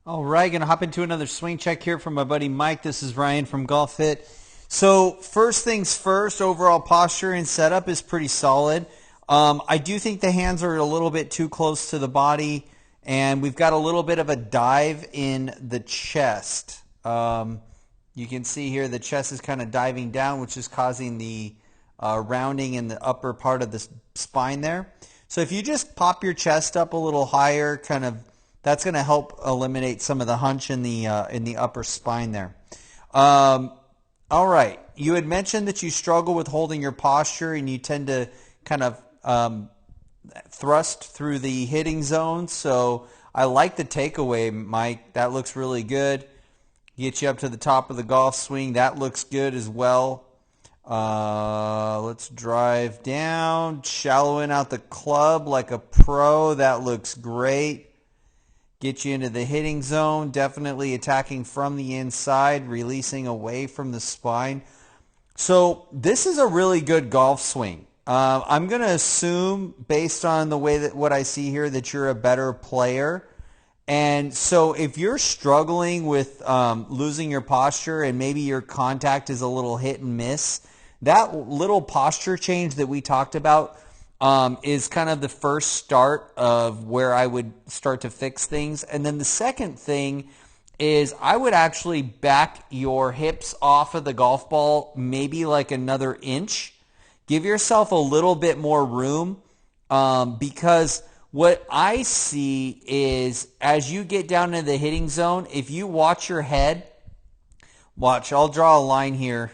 All right, gonna hop into another swing check here from my buddy Mike. This is Ryan from Golf Fit. So first things first, overall posture and setup is pretty solid. I do think the hands are a little bit too close to the body, and we've got a little bit of a dive in the chest. You can see here the chest is kind of diving down, which is causing the rounding in the upper part of the spine there. So if you just pop your chest up a little higher, that's going to help eliminate some of the hunch in the upper spine there. All right, you had mentioned that you struggle with holding your posture and you tend to kind of thrust through the hitting zone. So I like the takeaway, Mike. That looks really good. Get you up to the top of the golf swing. That looks good as well. Let's drive down, shallowing out the club like a pro. That looks great. Get you into the hitting zone, definitely attacking from the inside, releasing away from the spine. So this is a really good golf swing. I'm going to assume, based on the way that what I see here, that you're a better player. And so if you're struggling with losing your posture and maybe your contact is a little hit and miss, that little posture change that we talked about is kind of the first start of where I would start to fix things. And then the second thing is I would actually back your hips off of the golf ball maybe like another inch. Give yourself a little bit more room because what I see is as you get down into the hitting zone, if you watch your head, I'll draw a line here.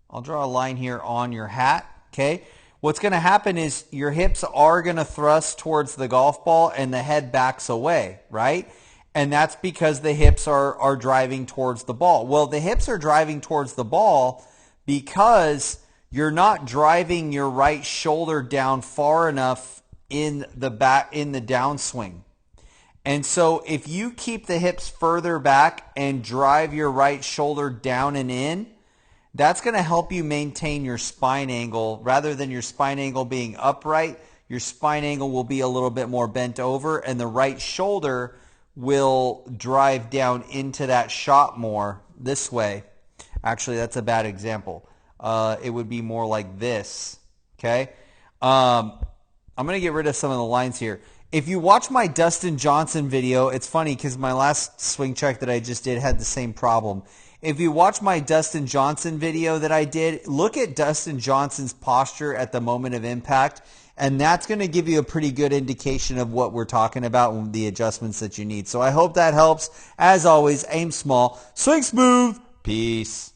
I'll draw a line here on your hat, okay? What's going to happen is your hips are going to thrust towards the golf ball and the head backs away, right? And that's because the hips are driving towards the ball. Well, the hips are driving towards the ball because you're not driving your right shoulder down far enough in the downswing. And so if you keep the hips further back and drive your right shoulder down and in, that's going to help you maintain your spine angle. Rather than your spine angle being upright, your spine angle will be a little bit more bent over, and the right shoulder will drive down into that shot more this way. Actually, that's a bad example. It would be more like this, okay? I'm going to get rid of some of the lines here. If you watch my Dustin Johnson video, it's funny because my last swing check that I just did had the same problem. If you watch my Dustin Johnson video that I did, look at Dustin Johnson's posture at the moment of impact, and that's going to give you a pretty good indication of what we're talking about and the adjustments that you need. So I hope that helps. As always, aim small, swing smooth. Peace.